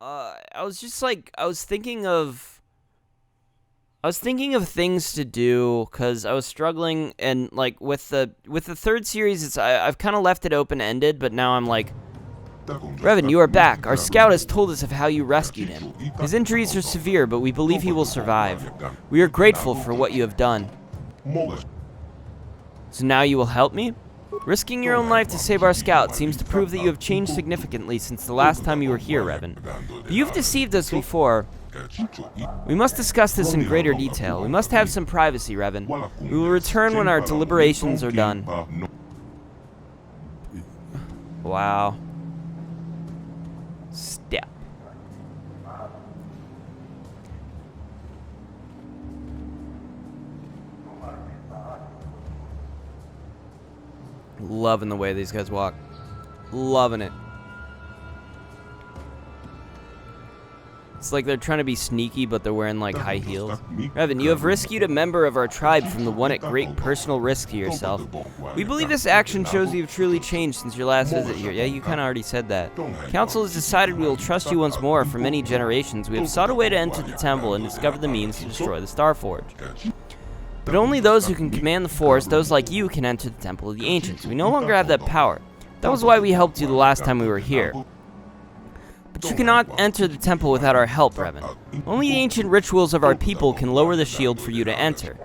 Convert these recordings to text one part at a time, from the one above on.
I was just like, I was thinking of things to do because I was struggling, and like with the third series, I've kind of left it open ended, but now I'm like, Revan, you are back. Our scout has told us of how you rescued him. His injuries are severe, but we believe he will survive. We are grateful for what you have done. So now you will help me? Risking your own life to save our scout seems to prove that you have changed significantly since the last time you were here, Revan. But you've deceived us before. We must discuss this in greater detail. We must have some privacy, Revan. We will return when our deliberations are done. Wow. Step. Loving the way these guys walk. Loving it. It's like they're trying to be sneaky, but they're wearing like high heels. Revan, you have rescued a member of our tribe from the one at great personal risk to yourself. We believe this action shows you've truly changed since your last visit here. Yeah, you kind of already said that. Council has decided we will trust you once more. For many generations, we have sought a way to enter the temple and discover the means to destroy the Star Forge. But only those who can command the Force, those like you, can enter the Temple of the Ancients. We no longer have that power. That was why we helped you the last time we were here. But you cannot enter the temple without our help, Revan. Only the ancient rituals of our people can lower the shield for you to enter.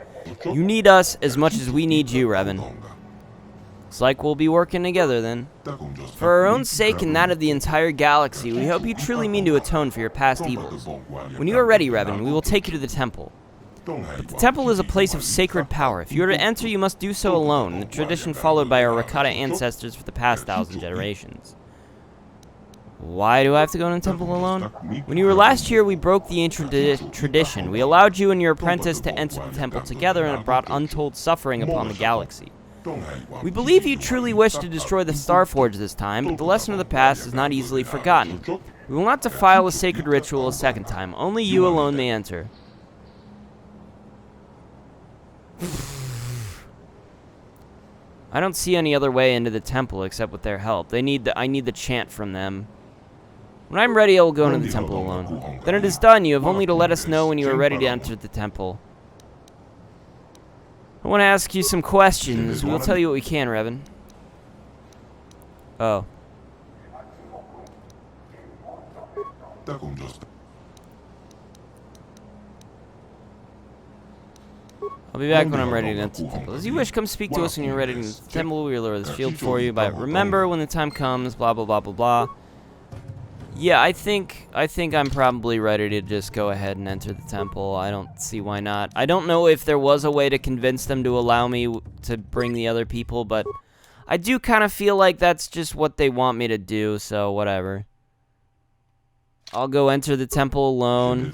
You need us as much as we need you, Revan. Looks like we'll be working together then. For our own sake and that of the entire galaxy, we hope you truly mean to atone for your past evils. When you are ready, Revan, we will take you to the temple. But the temple is a place of sacred power. If you are to enter, you must do so alone, the tradition followed by our Rakata ancestors for the past 1,000 generations. Why do I have to go in the temple alone? When you were last here, we broke the ancient tradition. We allowed you and your apprentice to enter the temple together, and it brought untold suffering upon the galaxy. We believe you truly wish to destroy the Star Forge this time, but the lesson of the past is not easily forgotten. We will not defile a sacred ritual a second time. Only you alone may enter. I don't see any other way into the temple except with their help. I need the chant from them. When I'm ready, I will go into the temple alone. Then it is done. You have only to let us know when you are ready to enter the temple. I want to ask you some questions. We'll tell you what we can, Revan. Oh. I'll be back when I'm ready to enter the temple. As you wish, come speak to us when you're ready to enter the temple. We will lower the shield for you. But remember, when the time comes, blah, blah, blah, blah, blah. Yeah, I think I'm probably ready to just go ahead and enter the temple. I don't see why not. I don't know if there was a way to convince them to allow me to bring the other people, but I do kind of feel like that's just what they want me to do, so whatever. I'll go enter the temple alone.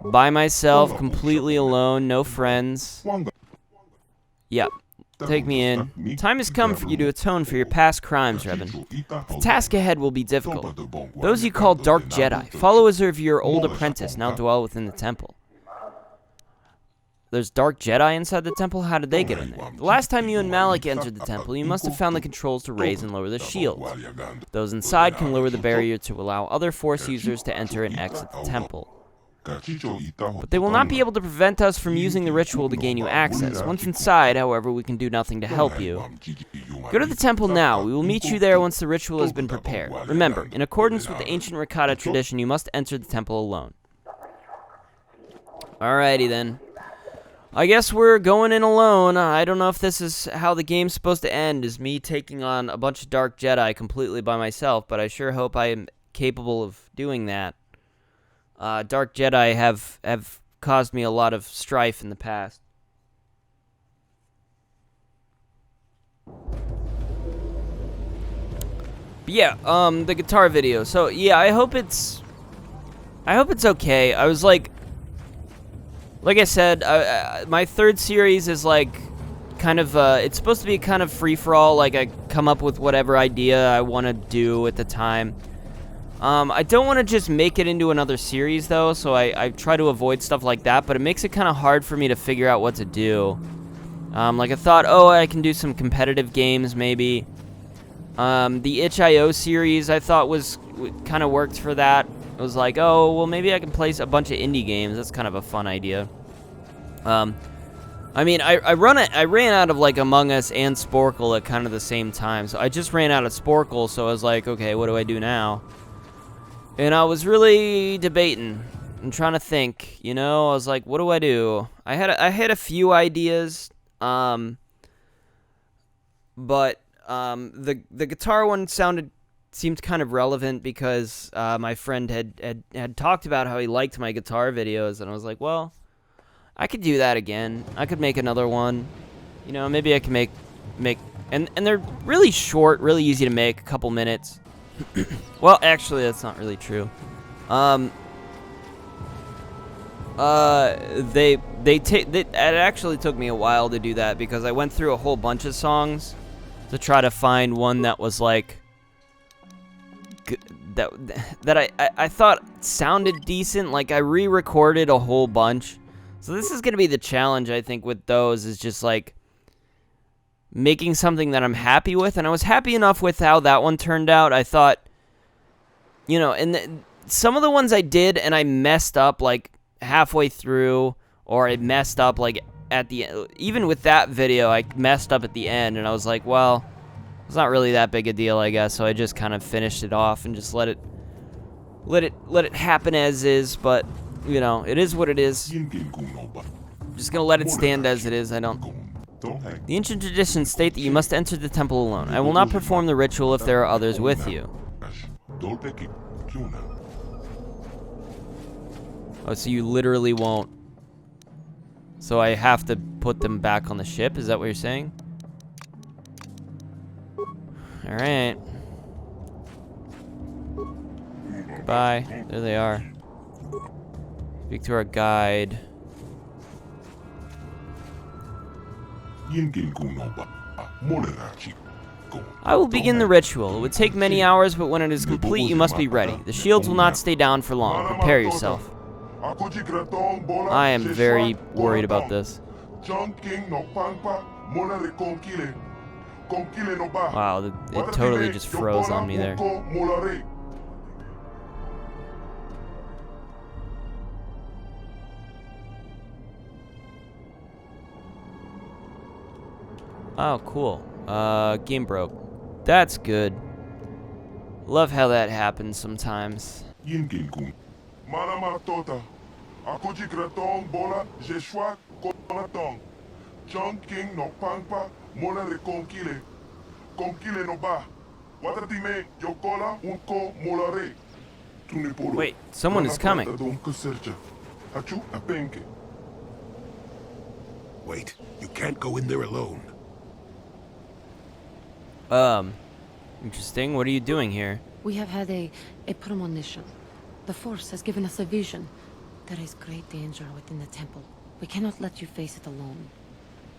By myself, completely alone, no friends. Yep. Take me in. Time has come for you to atone for your past crimes, Revan. The task ahead will be difficult. Those you call Dark Jedi, followers of your old apprentice, now dwell within the temple. There's Dark Jedi inside the temple? How did they get in there? The last time you and Malik entered the temple, you must have found the controls to raise and lower the shields. Those inside can lower the barrier to allow other Force users to enter and exit the temple. But they will not be able to prevent us from using the ritual to gain you access. Once inside, however, we can do nothing to help you. Go to the temple now. We will meet you there once the ritual has been prepared. Remember, in accordance with the ancient Rakata tradition, you must enter the temple alone. Alrighty then. I guess we're going in alone. I don't know if this is how the game's supposed to end, is me taking on a bunch of Dark Jedi completely by myself, but I sure hope I am capable of doing that. Dark Jedi have caused me a lot of strife in the past. But yeah, the guitar video. So yeah, I hope it's okay. I was like I said, my third series is like kind of it's supposed to be kind of free for all. Like I come up with whatever idea I want to do at the time. I don't want to just make it into another series, though, so I try to avoid stuff like that, but it makes it kind of hard for me to figure out what to do. Like, I thought, oh, I can do some competitive games, maybe. The itch.io series I thought was kind of worked for that. It was like, oh, well, maybe I can play a bunch of indie games. That's kind of a fun idea. I mean, I ran out of, like, Among Us and Sporkle at kind of the same time. So I just ran out of Sporkle, so I was like, okay, what do I do now? And I was really debating and trying to think, you know? I was like, what do I do? I had a few ideas, but the guitar one seemed kind of relevant because my friend had talked about how he liked my guitar videos, and I was like, well, I could do that again. I could make another one. You know, maybe I can make and they're really short, really easy to make, a couple minutes. Well, actually, that's not really true. It actually took me a while to do that because I went through a whole bunch of songs to try to find one that was like that I thought sounded decent. Like, I re-recorded a whole bunch. So this is going to be the challenge, I think, with those, is just like making something that I'm happy with. And I was happy enough with how that one turned out. I thought, you know, and some of the ones I did and I messed up like halfway through, or I messed up like at the end. Even with that video, I messed up at the end, and I was like, well, it's not really that big a deal, I guess. So I just kind of finished it off and just let it happen as is. But you know, it is what it is. I'm just gonna let it stand as it is. The ancient traditions state that you must enter the temple alone. I will not perform the ritual if there are others with you. Oh, so you literally won't. So I have to put them back on the ship? Is that what you're saying? Alright. Goodbye. There they are. Speak to our guide. I will begin the ritual. It would take many hours, but when it is complete, you must be ready. The shields will not stay down for long. Prepare yourself. I am very worried about this. Wow, it totally just froze on me there. Oh, cool. Game broke. That's good. Love how that happens sometimes. Wait, someone is coming. Wait, you can't go in there alone. Interesting. What are you doing here? We have had a premonition. The Force has given us a vision. There is great danger within the temple. We cannot let you face it alone.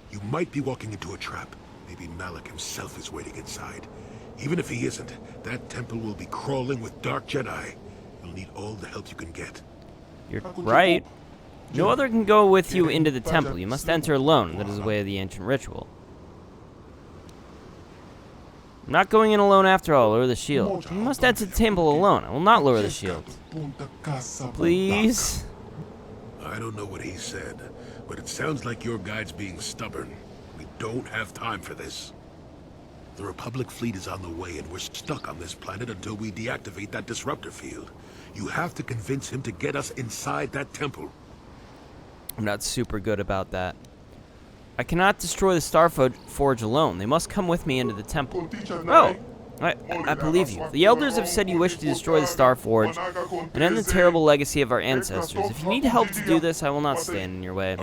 You might be walking into a trap. Maybe Malak himself is waiting inside. Even if he isn't, that temple will be crawling with dark Jedi. You'll need all the help you can get. You're right. No other can go with you into the temple. You must enter alone. That is the way of the ancient ritual. I'm not going in alone after all. Lower the shield. You must enter the temple alone. I will not lower the shield. Please? I don't know what he said, but it sounds like your guide's being stubborn. We don't have time for this. The Republic fleet is on the way, and we're stuck on this planet until we deactivate that disruptor field. You have to convince him to get us inside that temple. I'm not super good about that. I cannot destroy the Star Forge alone. They must come with me into the temple. Oh, I believe you. The elders have said you wish to destroy the Star Forge and end the terrible legacy of our ancestors. If you need help to do this, I will not stand in your way.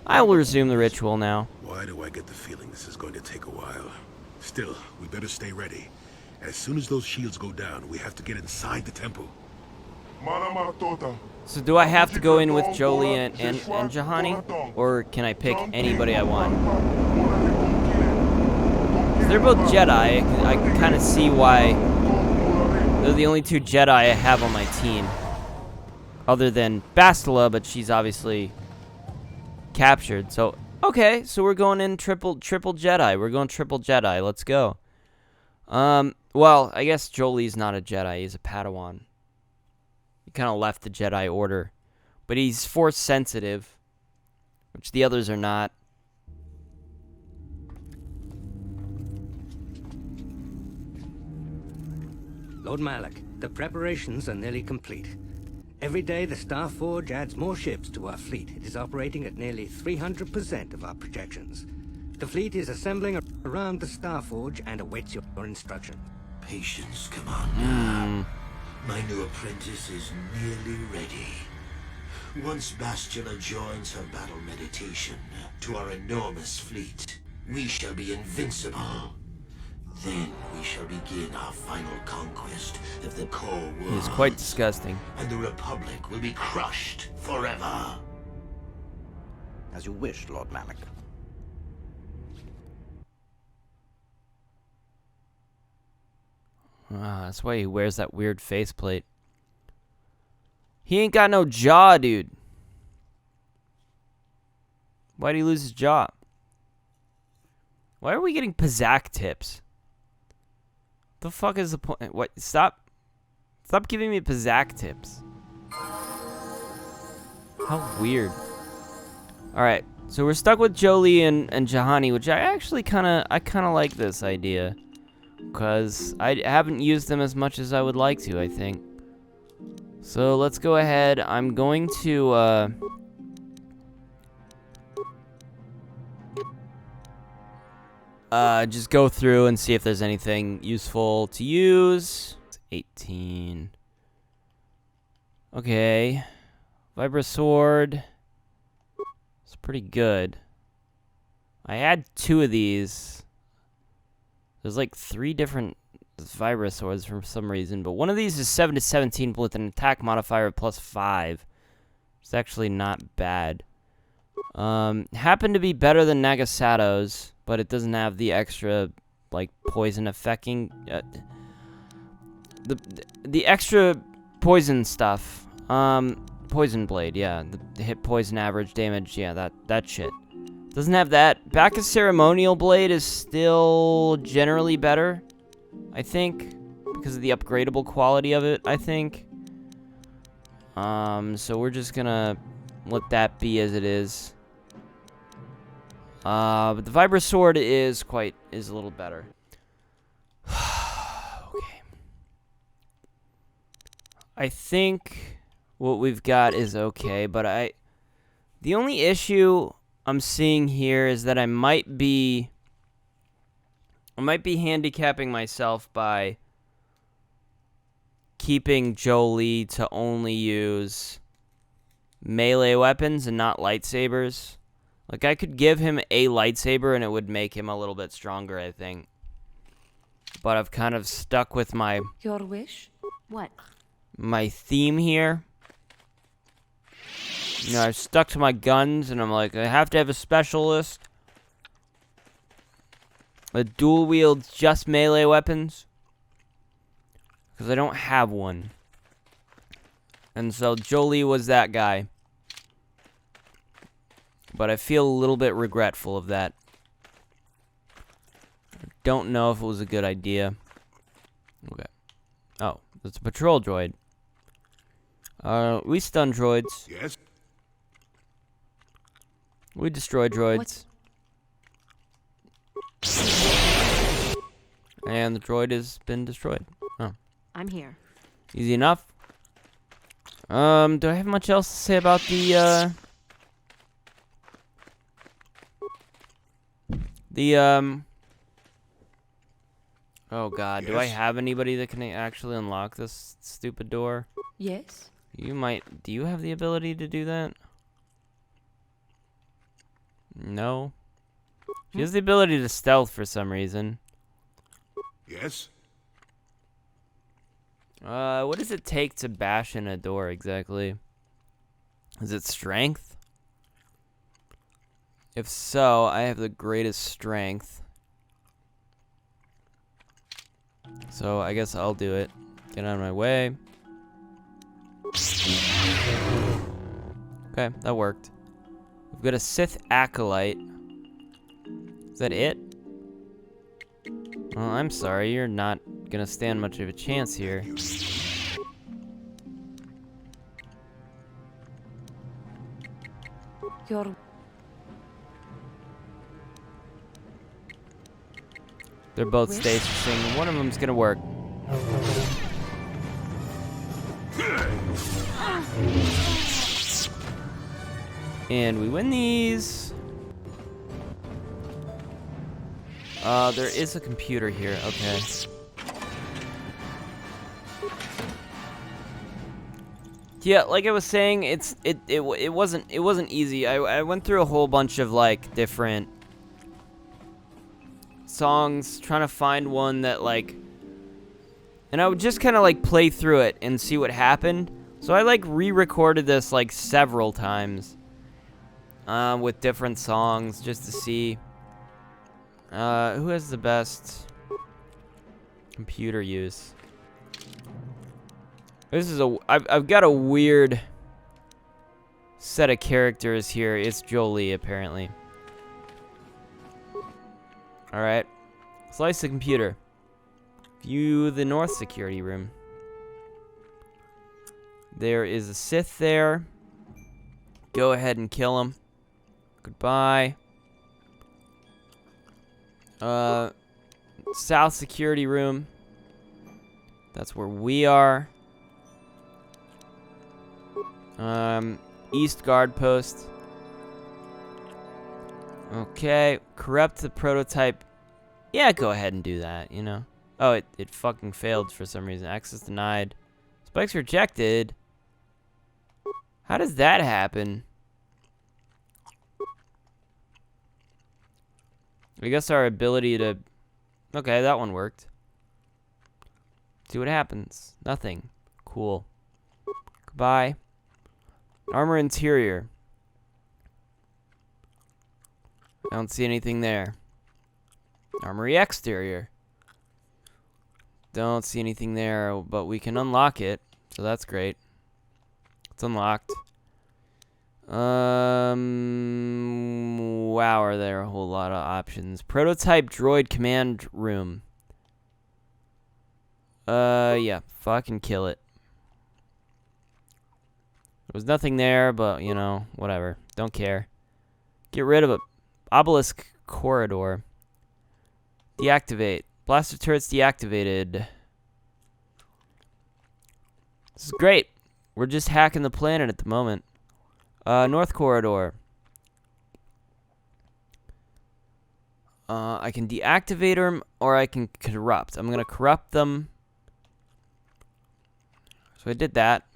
I will resume the ritual now. Why do I get the feeling this is going to take a while? Still, we better stay ready. As soon as those shields go down, we have to get inside the temple. So do I have to go in with Jolee and Juhani? Or can I pick anybody I want? 'Cause they're both Jedi. I can kind of see why they're the only two Jedi I have on my team. Other than Bastila, but she's obviously captured. So, okay, so we're going in triple Jedi. We're going triple Jedi. Let's go. Well, I guess Jolie's not a Jedi. He's a Padawan. He kind of left the Jedi Order. But he's Force sensitive, which the others are not. Lord Malak, the preparations are nearly complete. Every day the Star Forge adds more ships to our fleet. It is operating at nearly 300% of our projections. The fleet is assembling around the Star Forge and awaits your instruction. Patience, Commander. My new apprentice is nearly ready. Once Bastila joins her battle meditation to our enormous fleet, we shall be invincible. Then we shall begin our final conquest of the core world. He's quite disgusting. And the Republic will be crushed forever. As you wish, Lord Malak. That's why he wears that weird faceplate. He ain't got no jaw, dude. Why'd he lose his jaw? Why are we getting Pizzac tips? The fuck is the point? What? Stop giving me Pizzac tips. How weird. Alright, so we're stuck with Jolee and Juhani, which I kinda like this idea. Because I haven't used them as much as I would like to, I think. So let's go ahead. I'm going to just go through and see if there's anything useful to use. 18. Okay. Vibra Sword. It's pretty good. I had 2 of these. There's like 3 different Vibra Swords for some reason, but one of these is 7 to 17 with an attack modifier of +5. It's actually not bad. Happened to be better than Nagasato's, but it doesn't have the extra like poison affecting the extra poison stuff. Poison blade, yeah, the hit poison average damage, yeah, that shit. Doesn't have that. Bacchus Ceremonial Blade is still generally better, I think, because of the upgradable quality of it, I think. So we're just gonna let that be as it is. But the Vibra Sword is a little better. Okay. I think what we've got is okay, but the only issue I'm seeing here is that I might be handicapping myself by keeping Jolee to only use melee weapons and not lightsabers. Like, I could give him a lightsaber and it would make him a little bit stronger, I think. But I've kind of stuck with my Your wish? What? my theme here. You know, I've stuck to my guns, and I'm like, I have to have a specialist that dual wields just melee weapons, because I don't have one. And so Jolee was that guy. But I feel a little bit regretful of that. I don't know if it was a good idea. Okay. Oh, it's a patrol droid. We stun droids. Yes? We destroy droids. And the droid has been destroyed. Oh. I'm here. Easy enough. Do I have much else to say about oh god, do I Yes? have anybody that can actually unlock this stupid door? Yes? Do you have the ability to do that? No. She has the ability to stealth for some reason. Yes? What does it take to bash in a door exactly? Is it strength? If so, I have the greatest strength. So I guess I'll do it. Get out of my way. Okay, that worked. We've got a Sith Acolyte. Is that it? Oh, I'm sorry, you're not gonna stand much of a chance here. You're... They're both stasising. One of them's gonna work. And we win these. There is a computer here. Okay. Yeah, like I was saying, it wasn't easy. I went through a whole bunch of like different songs trying to find one that like, and I would just kind of like play through it and see what happened. So I like re-recorded this like several times with different songs just to see who has the best computer use. This is I've got a weird set of characters here. It's Jolie, apparently. Alright. Slice the computer. View the north security room. There is a Sith there. Go ahead and kill him. Goodbye. South security room. That's where we are. East guard post. Okay, corrupt the prototype. Yeah, go ahead and do that, you know. Oh, it fucking failed for some reason. Access denied. Spikes rejected. How does that happen? I guess our ability to... Okay, that one worked. See what happens. Nothing. Cool. Goodbye. Armor interior. I don't see anything there. Armory exterior. Don't see anything there, but we can unlock it, so that's great. It's unlocked. Wow, are there a whole lot of options. Prototype droid command room. Yeah, fucking kill it. There was nothing there, but, you know, whatever. Don't care. Get rid of it. Obelisk corridor. Deactivate. Blaster turrets deactivated. This is great. We're just hacking the planet at the moment. North corridor. I can deactivate them, or I can corrupt. I'm gonna corrupt them. So I did that.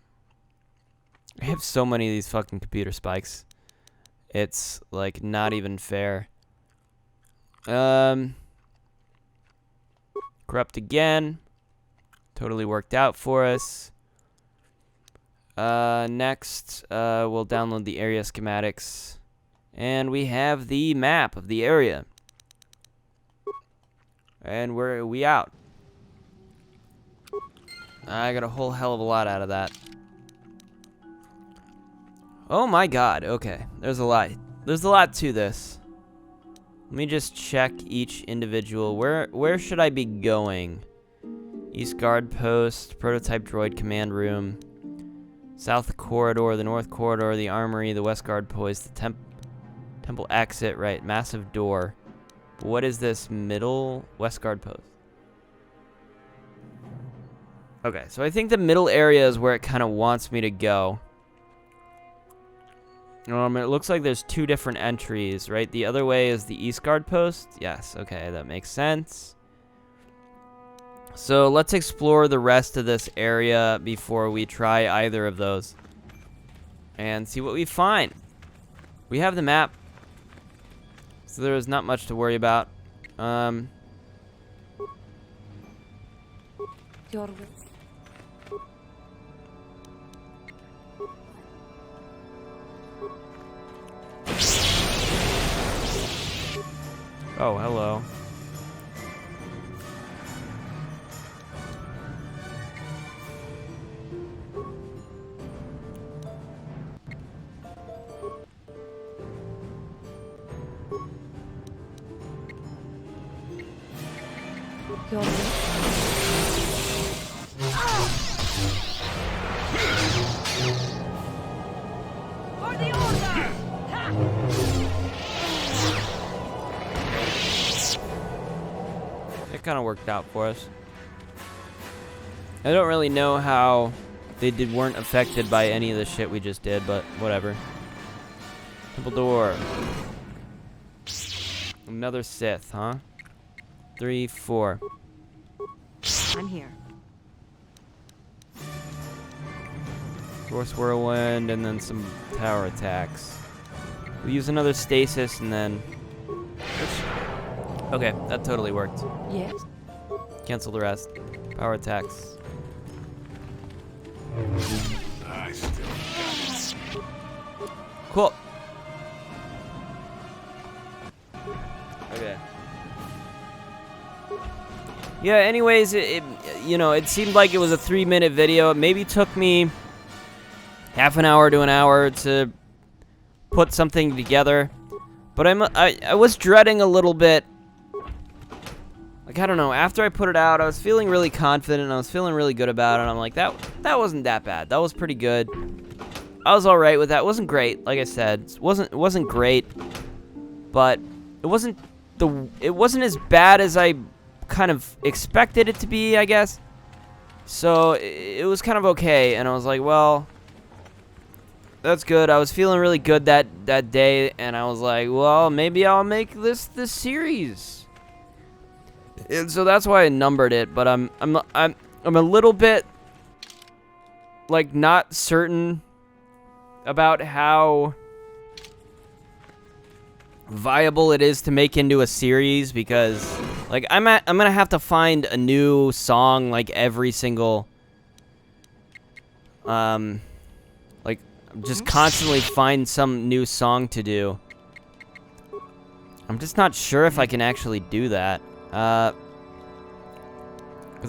I have so many of these fucking computer spikes. It's, like, not even fair. Corrupt again. Totally worked out for us. Next, we'll download the area schematics. And we have the map of the area. And we out. I got a whole hell of a lot out of that. Oh my god, okay. There's a lot. There's a lot to this. Let me just check each individual. Where should I be going? East guard post, prototype droid command room, south corridor, the north corridor, the armory, the west guard post, the temple exit, right, massive door. What is this middle west guard post? Okay, so I think the middle area is where it kind of wants me to go. It looks like there's two different entries, right? The other way is the east guard post. Yes, okay, that makes sense. So let's explore the rest of this area before we try either of those. And see what we find. We have the map. So there is not much to worry about. Your... Oh, hello. Your... kind of worked out for us. I don't really know how they weren't affected by any of the shit we just did, but whatever. Temple door. Another Sith, huh? 3, 4. I'm here. Force Whirlwind, and then some tower attacks. We use another stasis, and then... Okay, that totally worked. Yes. Cancel the rest. Power attacks. I still got it. Cool. Okay. Yeah, anyways, you know, it seemed like it was a 3-minute video. It maybe took me half an hour to an hour to put something together. But I was dreading a little bit. Like, I don't know, after I put it out, I was feeling really confident, and I was feeling really good about it. And I'm like, that wasn't that bad. That was pretty good. I was all right with that. It wasn't great, like I said. It wasn't great, but it wasn't as bad as I kind of expected it to be, I guess. So it was kind of okay, and I was like, well, that's good. I was feeling really good that day, and I was like, well, maybe I'll make this series. And so that's why I numbered it, but I'm a little bit like not certain about how viable it is to make into a series, because like I'm gonna have to find a new song like every single like just constantly find some new song to do. I'm just not sure if I can actually do that. Because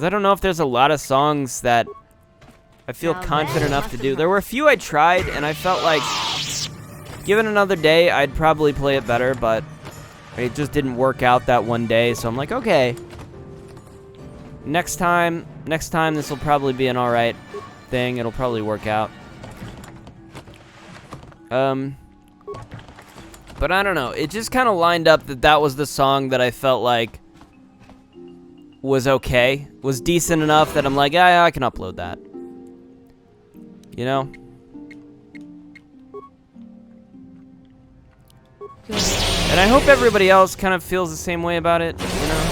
I don't know if there's a lot of songs that I feel confident enough to do. There were a few I tried, and I felt like, given another day, I'd probably play it better, but it just didn't work out that one day, so I'm like, okay. Next time, this will probably be an alright thing. It'll probably work out. But I don't know. It just kind of lined up that was the song that I felt like was okay, was decent enough that I'm like, yeah, I can upload that. You know? And I hope everybody else kind of feels the same way about it, you know?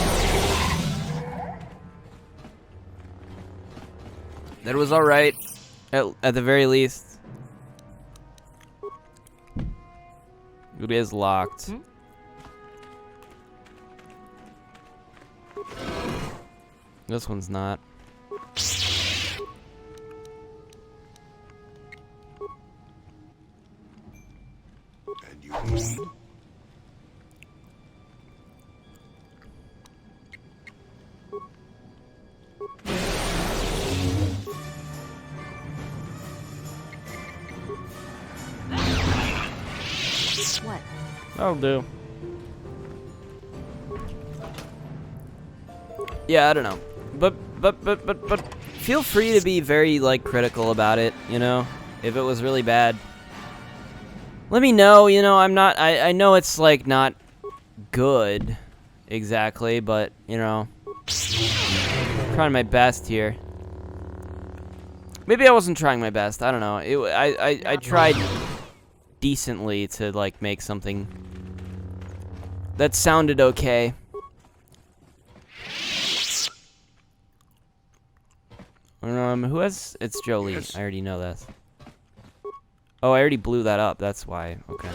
That it was alright, at the very least. It is locked. This one's not. And you bleed? What? That'll do. Yeah, I don't know. But feel free to be very, like, critical about it, you know? If it was really bad. Let me know, you know, I know it's, like, not good, exactly, but, you know, trying my best here. Maybe I wasn't trying my best, I don't know. I tried decently to, like, make something that sounded okay. Who has... It's Jolie. Yes. I already know this. Oh, I already blew that up. That's why. Okay.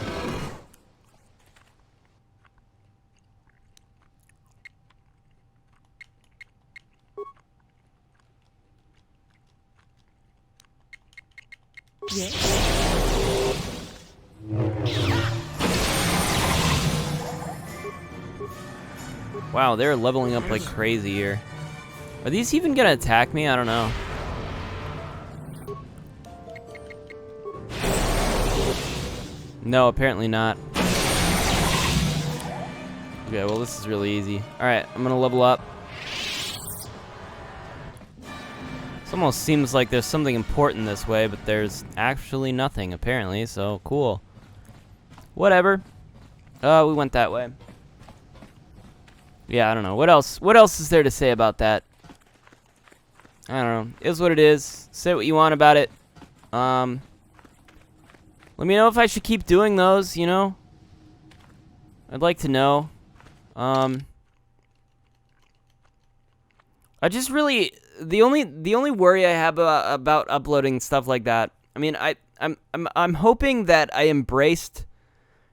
Wow, they're leveling up like crazy here. Are these even gonna attack me? I don't know. No, apparently not. Okay, well this is really easy. Alright, I'm gonna level up. This almost seems like there's something important this way, but there's actually nothing, apparently, so cool. Whatever. We went that way. Yeah, I don't know. What else? What else is there to say about that? I don't know. It is what it is. Say what you want about it. Let me know if I should keep doing those, you know? I'd like to know. I just really the only worry I have about uploading stuff like that. I mean, I'm hoping that I embraced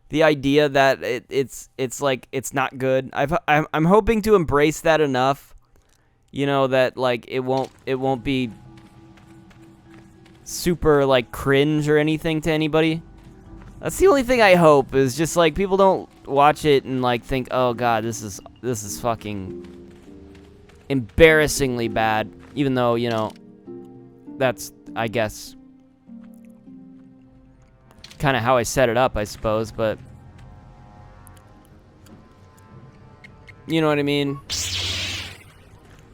the idea that it's like it's not good. I'm hoping to embrace that enough, you know, that like it won't be super like cringe or anything to anybody. That's the only thing I hope, is just like people don't watch it and like think, "Oh god, this is fucking embarrassingly bad," even though, you know, that's, I guess, kind of how I set it up, I suppose, but you know what I mean?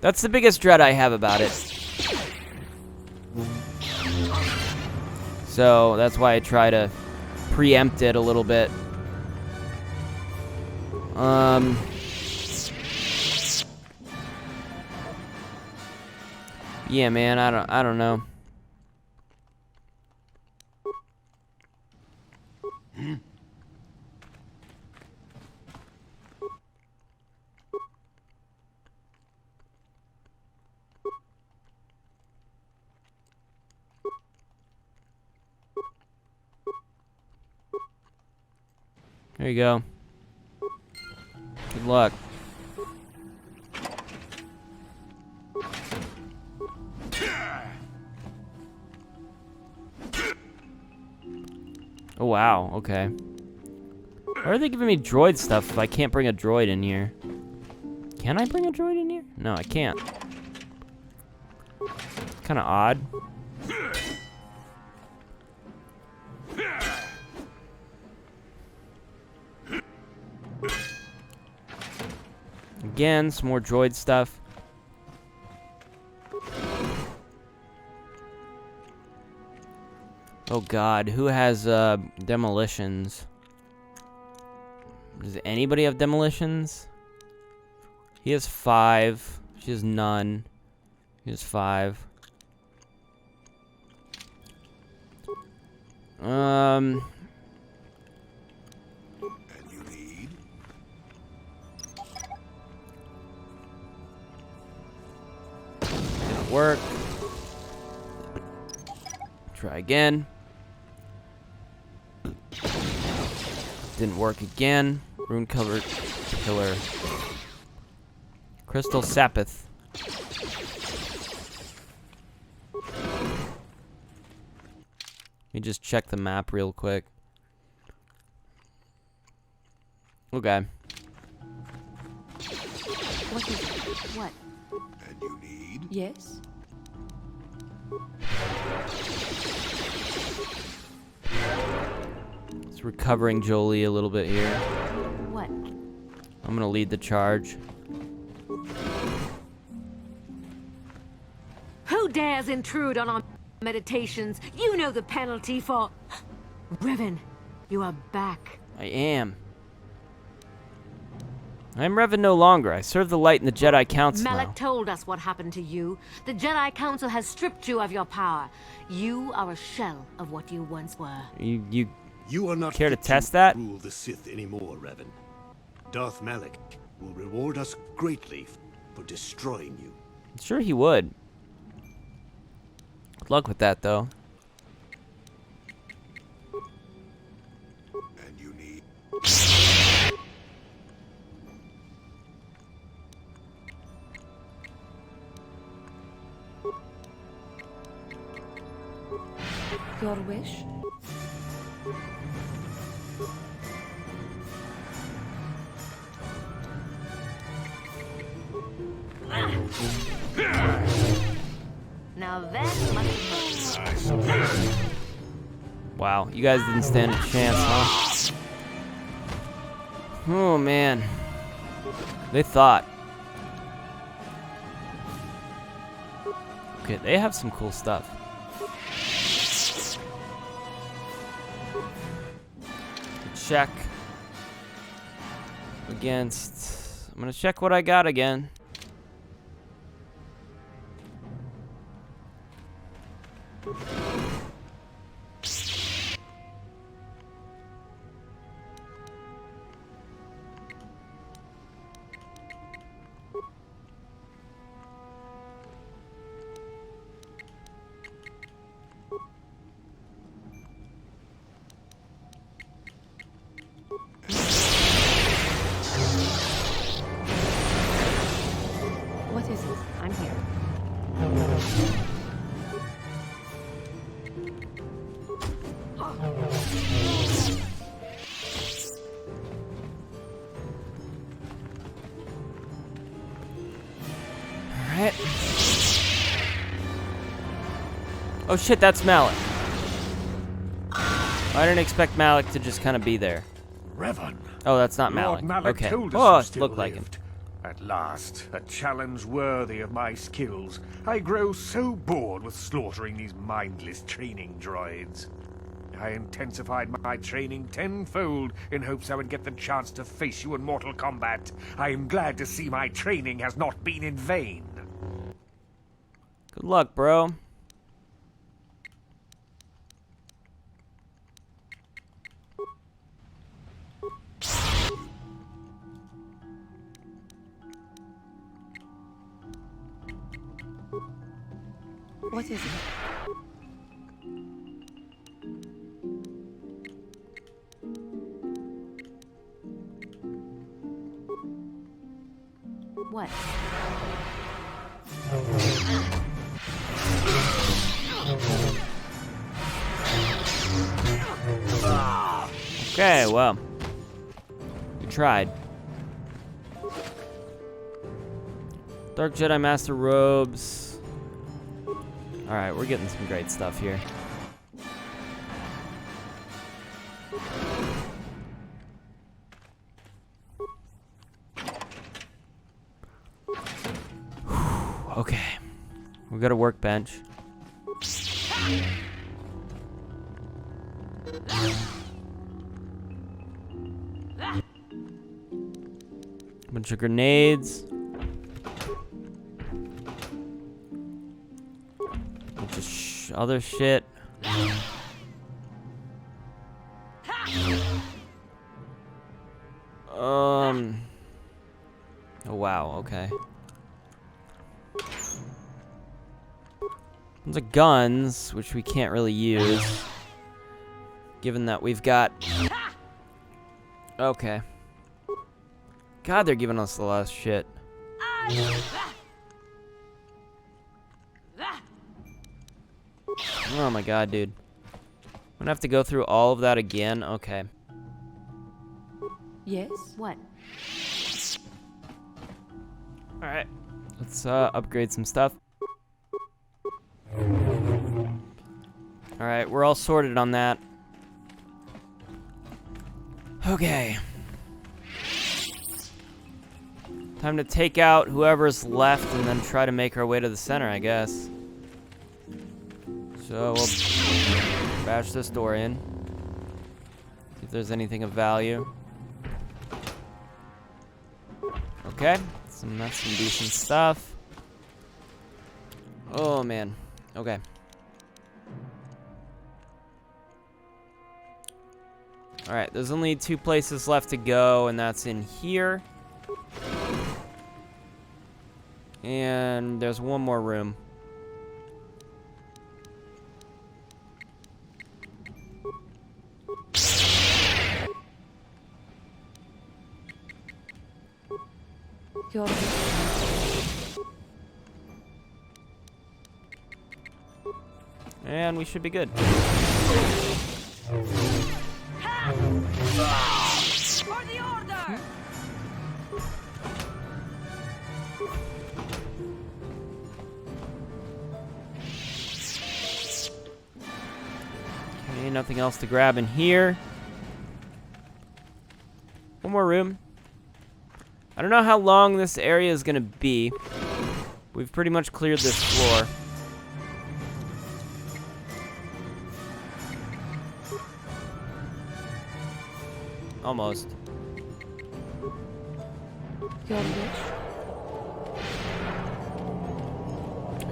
That's the biggest dread I have about it. So that's why I try to preempt it a little bit. Yeah, man, I don't know. There you go. Good luck. Oh, wow. Okay. Why are they giving me droid stuff if I can't bring a droid in here? Can I bring a droid in here? No, I can't. Kind of odd. Again, some more droid stuff. Oh god, who has demolitions? Does anybody have demolitions? He has 5. She has none. He has 5. And you need? Didn't work. Try again. Didn't work again. Rune covered pillar. Crystal Sapith. Let me just check the map real quick. Okay. What is it? What? And you need? Yes? It's recovering Jolie a little bit here. What? I'm gonna lead the charge. Who dares intrude on our meditations? You know the penalty for... Revan, you are back. I am. I'm Revan no longer. I serve the light in the Jedi Council Malak now. told us what happened to you. The Jedi Council has stripped you of your power. You are a shell of what you once were. You are not care to fit test that? Rule the Sith anymore, Revan. Darth Malak will reward us greatly for destroying you. Sure he would. Good luck with that, though. And you need? Your wish? Now that must Wow, you guys didn't stand a chance, huh? Oh, man. They thought. Okay, they have some cool stuff. Check against I'm gonna check what I got again. What is it? I'm here. Alright. Oh shit, that's Malik. I didn't expect Malik to just kind of be there. Revan. Oh, that's not Lord Malik. Okay. told us Oh, you it still looked like him. lived. At last, a challenge worthy of my skills. I grow so bored with slaughtering these mindless training droids. I intensified my training tenfold in hopes I would get the chance to face you in mortal combat. I am glad to see my training has not been in vain. Good luck, bro. What is it? What? Okay, well. We tried. Dark Jedi Master robes. Alright, we're getting some great stuff here. Okay. We've got a workbench. Bunch of grenades. Bunch of other shit. Oh wow, okay. Tons of guns, which we can't really use. Given that we've got... Okay. God, they're giving us a lot of shit. Oh my god, dude. I'm gonna have to go through all of that again? Okay. Yes? What? Alright. Let's upgrade some stuff. Alright, we're all sorted on that. Okay. Time to take out whoever's left and then try to make our way to the center, I guess. So we'll bash this door in. See if there's anything of value. Okay, that's some decent stuff. Oh man. Okay. Alright, there's only 2 places left to go, and that's in here. And there's one more room. You're... And we should be good. For the order! Okay, nothing else to grab in here. One more room. I don't know how long this area is gonna be. We've pretty much cleared this floor. Almost. Your wish?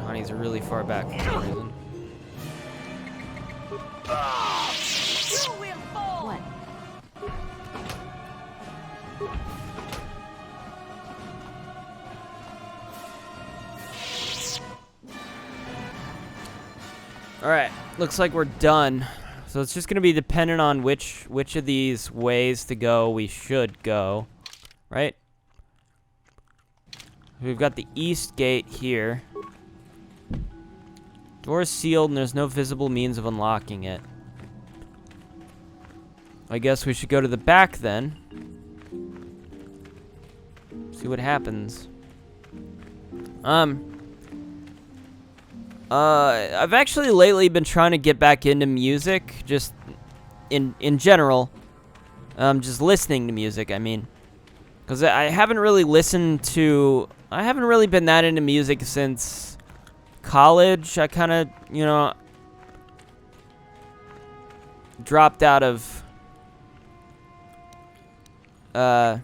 Honey's really far back for some reason. What? Alright, looks like we're done. So it's just gonna be dependent on which of these ways to go we should go. Right? We've got the east gate here. Door is sealed and there's no visible means of unlocking it. I guess we should go to the back then. See what happens. I've actually lately been trying to get back into music, just in general. Just listening to music, I mean. Because I haven't really I haven't really been that into music since college. I kind of, you know, dropped out of, I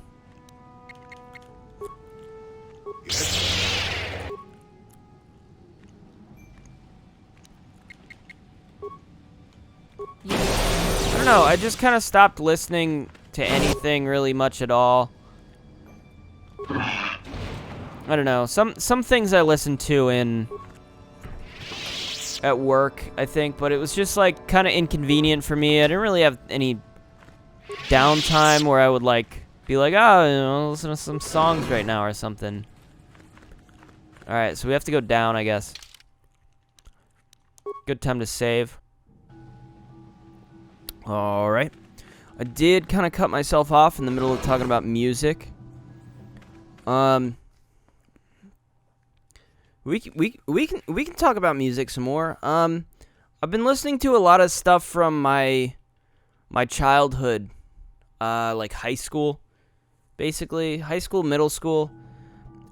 don't know, I just kind of stopped listening to anything really much at all. I don't know, some things I listened to at work, I think, but it was just like kind of inconvenient for me. I didn't really have any downtime where I would like be like, oh, you know, listen to some songs right now or something. Alright, so we have to go down, I guess. Good time to save. Alright. I did kind of cut myself off in the middle of talking about music. We can talk about music some more. I've been listening to a lot of stuff from my childhood, like high school, basically high school, middle school.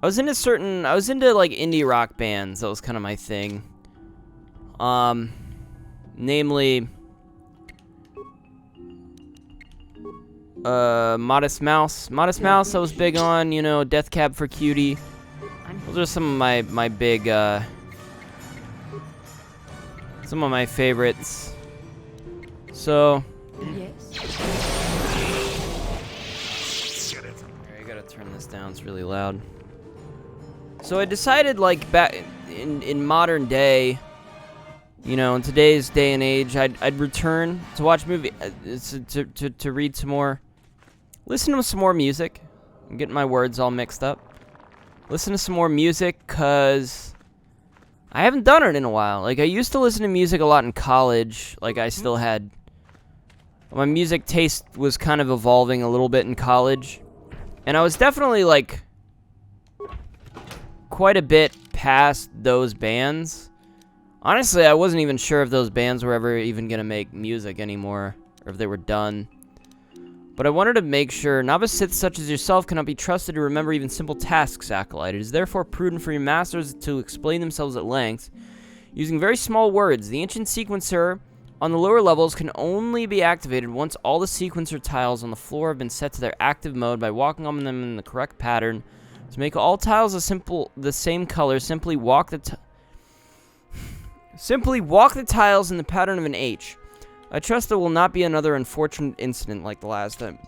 I was into like indie rock bands. That was kind of my thing. Namely, Modest Mouse. Modest Mouse I was big on, you know, Death Cab for Cutie. Those are some of my big, some of my favorites. So, Yes. I gotta turn this down, it's really loud. So I decided, like, back in modern day, you know, in today's day and age, I'd return to watch movie, to read some more, listen to some more music. I'm getting my words all mixed up. Listen to some more music, cause I haven't done it in a while. Like, I used to listen to music a lot in college. Like, I still had, my music taste was kind of evolving a little bit in college, and I was definitely like quite a bit past those bands. Honestly, I wasn't even sure if those bands were ever even gonna make music anymore, or if they were done. But I wanted to make sure novice Siths such as yourself cannot be trusted to remember even simple tasks, Acolyte. It is therefore prudent for your masters to explain themselves at length, using very small words. The ancient sequencer on the lower levels can only be activated once all the sequencer tiles on the floor have been set to their active mode by walking on them in the correct pattern. To make all tiles the same color, simply walk the tiles in the pattern of an H. I trust there will not be another unfortunate incident like the last time.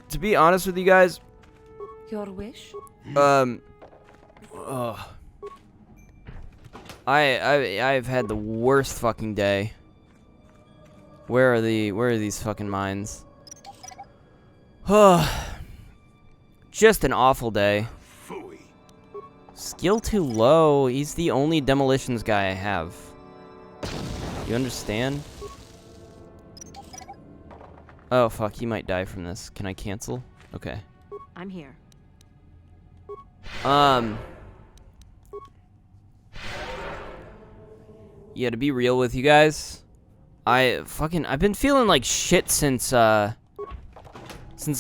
To be honest with you guys, Your wish? I've had the worst fucking day. Where are these fucking mines? Just an awful day. Skill too low. He's the only demolitions guy I have. You understand? Oh, fuck. He might die from this. Can I cancel? Okay. I'm here. Yeah, to be real with you guys, I've been feeling like shit since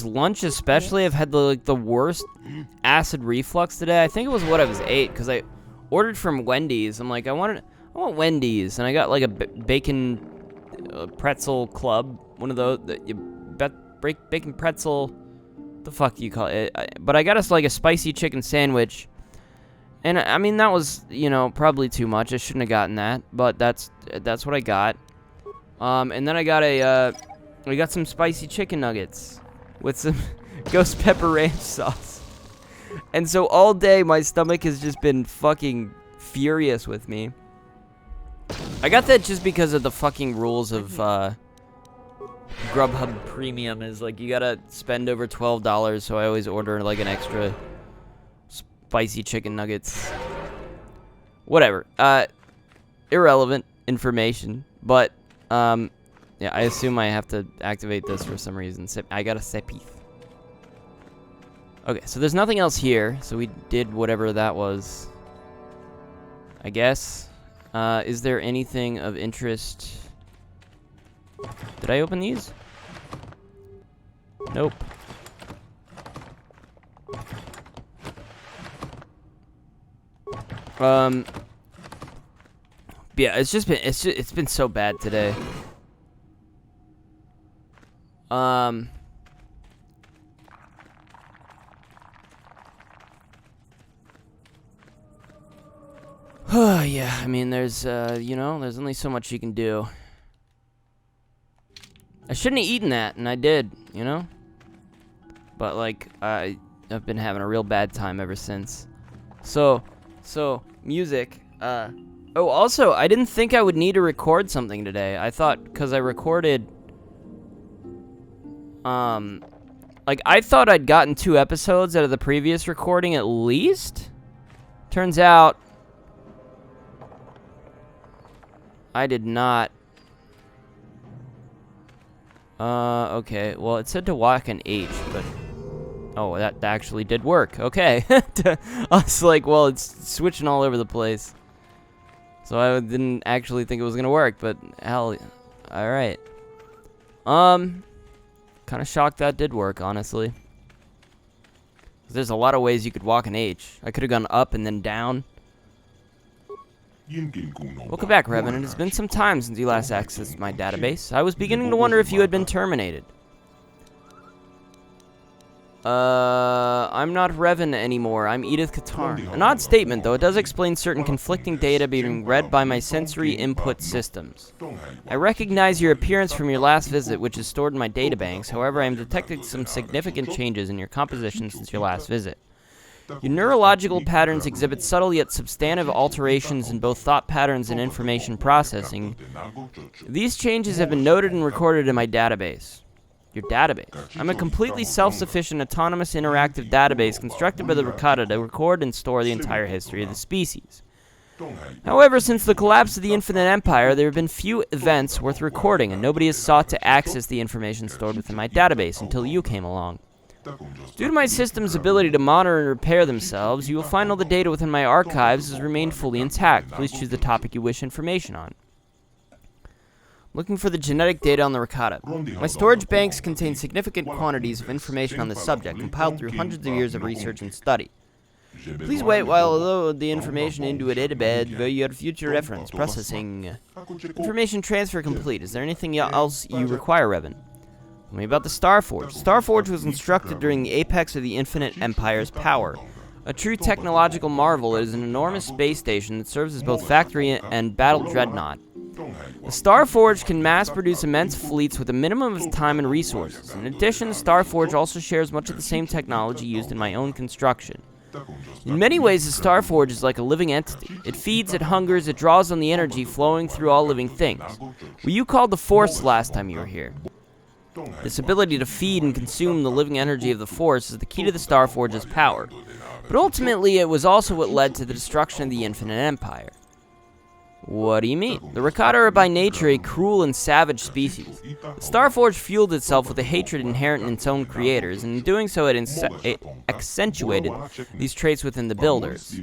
lunch especially. I've had the worst acid reflux today. I think it was what I was ate, because I ordered from Wendy's. I'm like, I want Wendy's, and I got like a bacon pretzel club, one of those, bacon pretzel the fuck do you call it? But I got us like a spicy chicken sandwich. And I mean, that was, you know, probably too much. I shouldn't have gotten that, but that's what I got. And then I got we got some spicy chicken nuggets with some ghost pepper ranch sauce. And so all day my stomach has just been fucking furious with me. I got that just because of the fucking rules of Grubhub Premium is like you gotta spend over $12, so I always order like an extra spicy chicken nuggets. Whatever. Irrelevant information, but yeah, I assume I have to activate this for some reason. I got a Sepith. Okay, so there's nothing else here, so we did whatever that was, I guess. Is there anything of interest? Did I open these? Nope. Yeah, it's been so bad today. Yeah, I mean, there's, you know, there's only so much you can do. I shouldn't have eaten that, and I did, you know? But, like, I've been having a real bad time ever since. So, music, oh, also, I didn't think I would need to record something today. I thought, because I recorded, like, I thought I'd gotten 2 episodes out of the previous recording at least. Turns out, I did not. Okay. Well, it said to walk an H, but... Oh, that actually did work. Okay. I was like, well, it's switching all over the place. So I didn't actually think it was gonna work, but hell... Alright. Kind of shocked that did work, honestly. There's a lot of ways you could walk an H. I could have gone up and then down. Welcome back, Revan. It has been some time since you last accessed my database. I was beginning to wonder if you had been terminated. I'm not Revan anymore. I'm Edith Katarn. An odd statement, though it does explain certain conflicting data being read by my sensory input systems. I recognize your appearance from your last visit, which is stored in my databanks. However, I am detecting some significant changes in your composition since your last visit. Your neurological patterns exhibit subtle yet substantive alterations in both thought patterns and information processing. These changes have been noted and recorded in my database. Your database. I'm a completely self-sufficient, autonomous, interactive database constructed by the Rakata to record and store the entire history of the species. However, since the collapse of the Infinite Empire, there have been few events worth recording, and nobody has sought to access the information stored within my database until you came along. Due to my system's ability to monitor and repair themselves, you will find all the data within my archives has remained fully intact. Please choose the topic you wish information on. Looking for the genetic data on the Rakata. My storage banks contain significant quantities of information on the subject, compiled through hundreds of years of research and study. Please wait while I load the information into a database for your future reference. Processing. Information transfer complete. Is there anything else you require, Revan? Tell me about the Starforge. Starforge was constructed during the apex of the Infinite Empire's power. A true technological marvel, it is an enormous space station that serves as both factory and battle dreadnought. The Starforge can mass-produce immense fleets with a minimum of time and resources. In addition, the Starforge also shares much of the same technology used in my own construction. In many ways, the Starforge is like a living entity. It feeds, it hungers, it draws on the energy flowing through all living things. What you called the Force last time you were here. This ability to feed and consume the living energy of the Force is the key to the Starforge's power. But ultimately, it was also what led to the destruction of the Infinite Empire. What do you mean? The Rakata are by nature a cruel and savage species. The Starforge fueled itself with the hatred inherent in its own creators, and in doing so it accentuated these traits within the builders.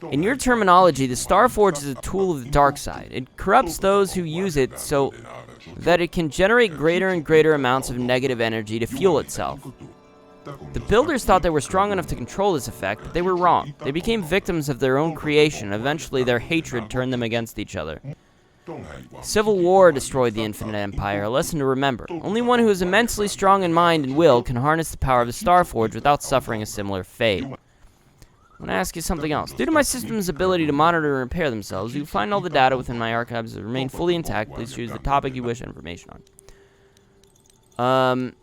In your terminology, the Starforge is a tool of the dark side. It corrupts those who use it so that it can generate greater and greater amounts of negative energy to fuel itself. The builders thought they were strong enough to control this effect, but they were wrong. They became victims of their own creation, and eventually their hatred turned them against each other. Civil war destroyed the Infinite Empire, a lesson to remember. Only one who is immensely strong in mind and will can harness the power of the Starforge without suffering a similar fate. I'm gonna ask you something else. Due to my system's ability to monitor and repair themselves, you find all the data within my archives that remain fully intact. Please choose the topic you wish information on.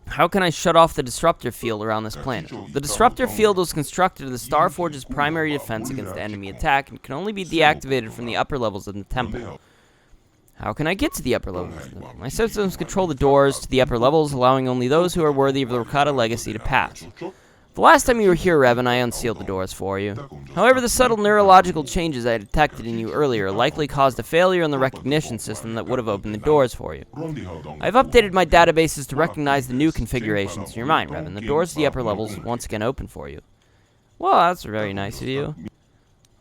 How can I shut off the disruptor field around this planet? The disruptor field was constructed as the Starforge's primary defense against enemy attack and can only be deactivated from the upper levels of the temple. How can I get to the upper levels? My systems control the doors to the upper levels, allowing only those who are worthy of the Rakata legacy to pass. The last time you were here, Revan, I unsealed the doors for you. However, the subtle neurological changes I detected in you earlier likely caused a failure in the recognition system that would have opened the doors for you. I've updated my databases to recognize the new configurations in your mind, Revan. The doors to the upper levels once again open for you. Well, that's very nice of you.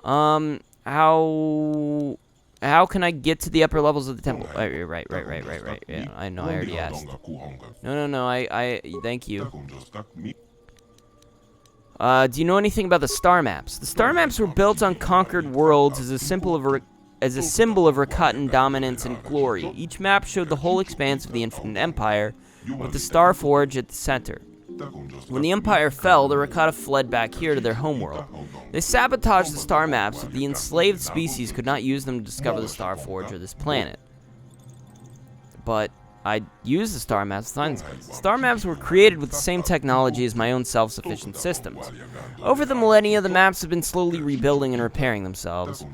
How can I get to the upper levels of the temple? Right. Yeah, I know, I already asked. No, I thank you. Do you know anything about the star maps? The star maps were built on conquered worlds as a symbol of Rakatan dominance and glory. Each map showed the whole expanse of the Infinite Empire, with the Starforge at the center. When the Empire fell, the Rakata fled back here to their homeworld. They sabotaged the star maps so the enslaved species could not use them to discover the Starforge or this planet. But I used the star maps. Star maps were created with the same technology as my own self-sufficient systems. Over the millennia, the maps have been slowly rebuilding and repairing themselves.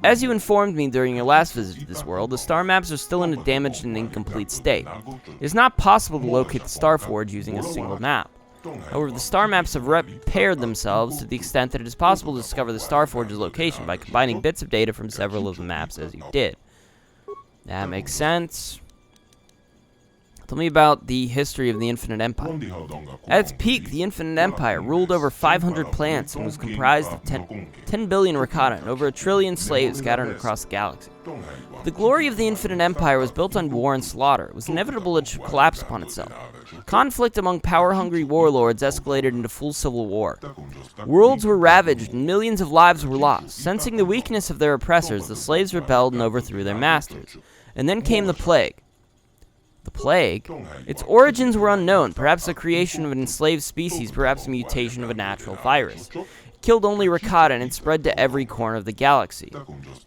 As you informed me during your last visit to this world, the star maps are still in a damaged and incomplete state. It is not possible to locate the Starforge using a single map. However, the star maps have repaired themselves to the extent that it is possible to discover the Starforge's location by combining bits of data from several of the maps as you did. That makes sense. Tell me about the history of the Infinite Empire. At its peak, the Infinite Empire ruled over 500 planets and was comprised of 10 billion Rakata and over 1 trillion slaves scattered across the galaxy. The glory of the Infinite Empire was built on war and slaughter. It was inevitable it should collapse upon itself. Conflict among power-hungry warlords escalated into full civil war. Worlds were ravaged and millions of lives were lost. Sensing the weakness of their oppressors, the slaves rebelled and overthrew their masters. And then came the plague. The plague? Its origins were unknown, perhaps the creation of an enslaved species, perhaps a mutation of a natural virus. It killed only Rakata and it spread to every corner of the galaxy.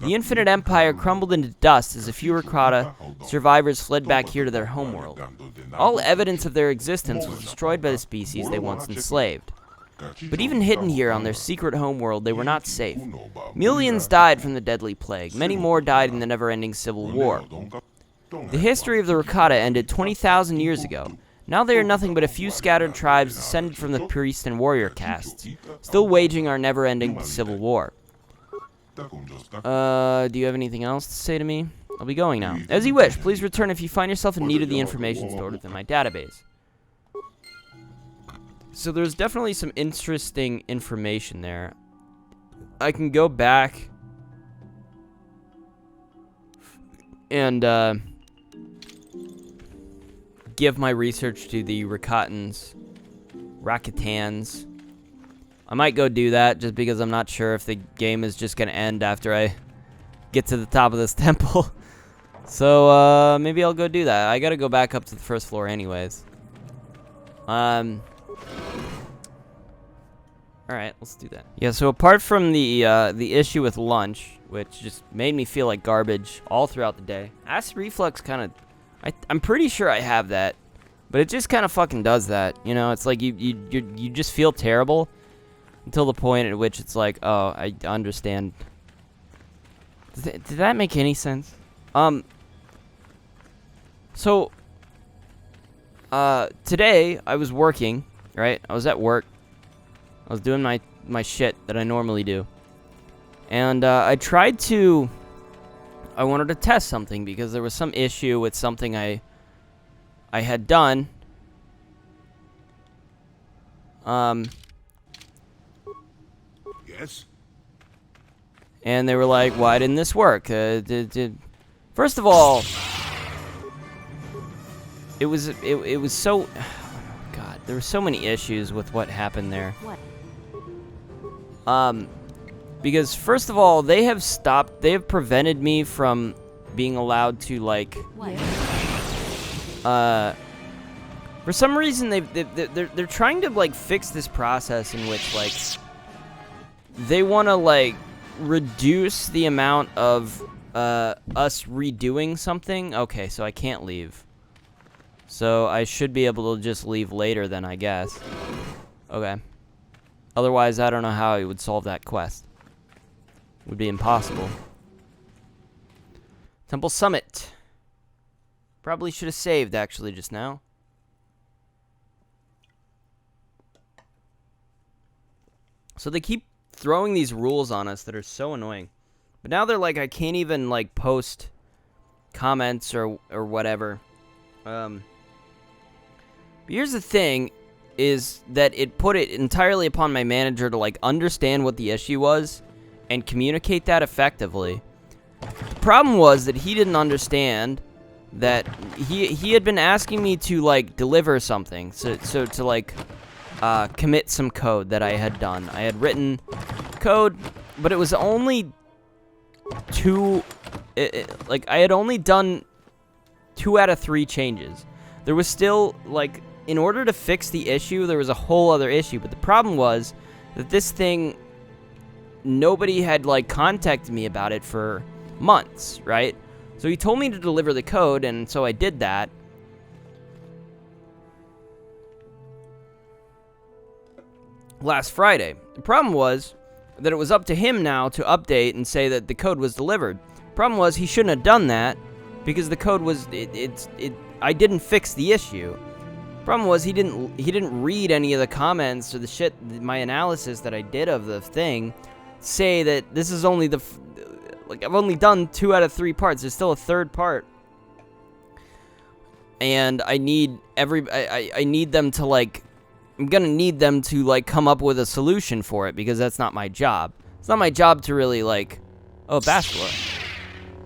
The Infinite Empire crumbled into dust as a few Rakata survivors fled back here to their homeworld. All evidence of their existence was destroyed by the species they once enslaved. But even hidden here on their secret homeworld, they were not safe. Millions died from the deadly plague. Many more died in the never-ending civil war. The history of the Rakata ended 20,000 years ago. Now they are nothing but a few scattered tribes descended from the priest and warrior castes, still waging our never-ending civil war. Do you have anything else to say to me? I'll be going now. As you wish, please return if you find yourself in need of the information stored within my database. So there's definitely some interesting information there. I can go back and give my research to the Rakatans. I might go do that just because I'm not sure if the game is just gonna end after I get to the top of this temple. So maybe I'll go do that. I gotta go back up to the first floor anyways. Alright, let's do that. Yeah, so apart from the issue with lunch, which just made me feel like garbage all throughout the day, acid reflux kind of, I'm pretty sure I have that, but it just kind of fucking does that. You know, it's like you just feel terrible until the point at which it's like, oh, I understand. Did that make any sense? So today I was working, right? I was at work. I was doing my shit that I normally do. And I wanted to test something because there was some issue with something I had done. Yes? And they were like, why didn't this work? First of all, it was so... God, there were so many issues with what happened there. What? Because first of all, they have prevented me from being allowed to, like, for some reason they're trying to, like, fix this process in which, like, they want to, like, reduce the amount of us redoing something. Okay, so I can't leave. So I should be able to just leave later then, I guess. Okay. Otherwise, I don't know how I would solve that quest. Would be impossible. Temple Summit. Probably should have saved, actually, just now. So they keep throwing these rules on us that are so annoying. But now they're like, I can't even, like, post comments or whatever. But here's the thing, is that it put it entirely upon my manager to, like, understand what the issue was and communicate that effectively. The problem was that he didn't understand that he had been asking me to, like, deliver something. So to, like, commit some code that I had done. I had written code, but it was only like, I had only done 2 out of 3 changes. There was still, like, in order to fix the issue, there was a whole other issue. But the problem was that this thing, nobody had, like, contacted me about it for months, right? So he told me to deliver the code, and so I did that. Last Friday. The problem was that it was up to him now to update and say that the code was delivered. The problem was he shouldn't have done that because the code was I didn't fix the issue. The problem was he didn't read any of the comments or the shit, my analysis that I did of the thing, say that this is only like, I've only done 2 out of 3 parts. There's still a 3rd part. And I need I need them to, like, I'm gonna need them to, like, come up with a solution for it, because that's not my job. It's not my job to really, like... Oh, Bastila.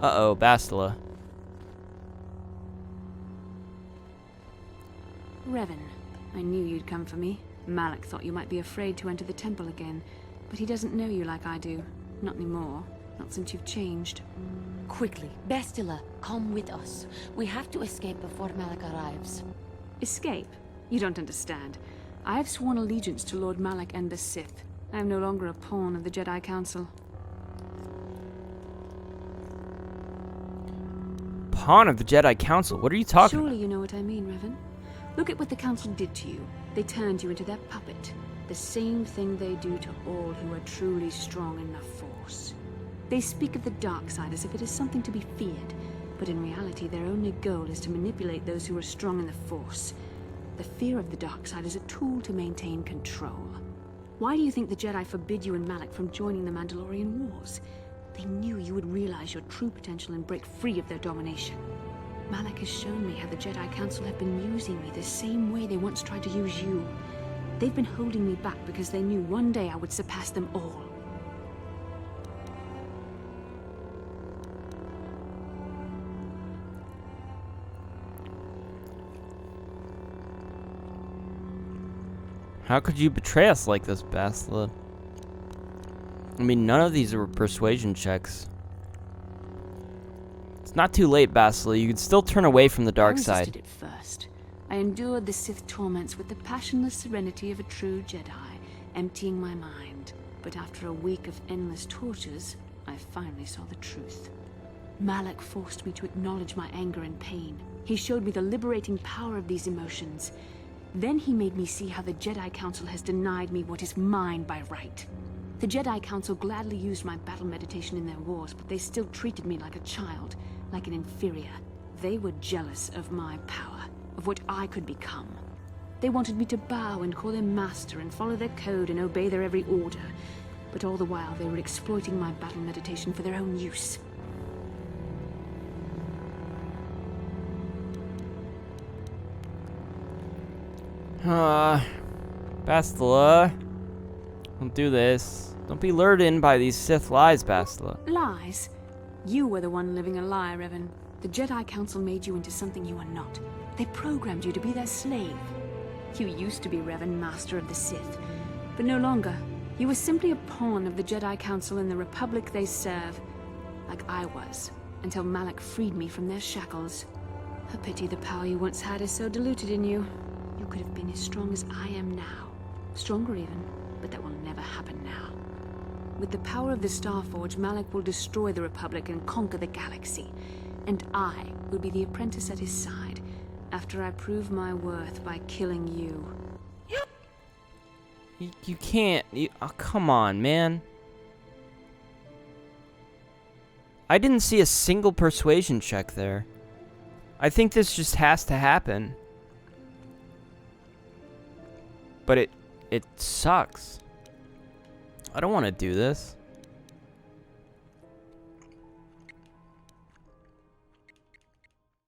Uh-oh, Bastila. Revan, I knew you'd come for me. Malak thought you might be afraid to enter the temple again, but he doesn't know you like I do. Not anymore. Not since you've changed. Quickly, Bastila, come with us. We have to escape before Malak arrives. Escape? You don't understand. I have sworn allegiance to Lord Malak and the Sith. I am no longer a pawn of the Jedi Council. Pawn of the Jedi Council? What are you talking about? Surely you know what I mean, Revan. Look at what the Council did to you. They turned you into their puppet. The same thing they do to all who are truly strong in the Force. They speak of the dark side as if it is something to be feared, but in reality their only goal is to manipulate those who are strong in the Force. The fear of the dark side is a tool to maintain control. Why do you think the Jedi forbid you and Malak from joining the Mandalorian Wars? They knew you would realize your true potential and break free of their domination. Malak has shown me how the Jedi Council have been using me the same way they once tried to use you. They've been holding me back because they knew one day I would surpass them all. How could you betray us like this, Bastila? I mean, none of these are persuasion checks. It's not too late, Bastila. You can still turn away from the dark side. I resisted it first. I endured the Sith torments with the passionless serenity of a true Jedi, emptying my mind. But after a week of endless tortures, I finally saw the truth. Malak forced me to acknowledge my anger and pain. He showed me the liberating power of these emotions. Then he made me see how the Jedi Council has denied me what is mine by right. The Jedi Council gladly used my battle meditation in their wars, but they still treated me like a child, like an inferior. They were jealous of my power, of what I could become. They wanted me to bow and call them master and follow their code and obey their every order. But all the while they were exploiting my battle meditation for their own use. Bastila. Don't do this. Don't be lured in by these Sith lies, Bastila. Lies? You were the one living a lie, Revan. The Jedi Council made you into something you are not. They programmed you to be their slave. You used to be Revan, Master of the Sith, but no longer. You were simply a pawn of the Jedi Council and the Republic they serve, like I was, until Malak freed me from their shackles. A pity the power you once had is so diluted in you. You could have been as strong as I am now. Stronger even, but that will never happen now. With the power of the Starforge, Malak will destroy the Republic and conquer the galaxy. And I will be the apprentice at his side, after I prove my worth by killing you. You can't. Oh, come on, man. I didn't see a single persuasion check there. I think this just has to happen. But it sucks. I don't want to do this.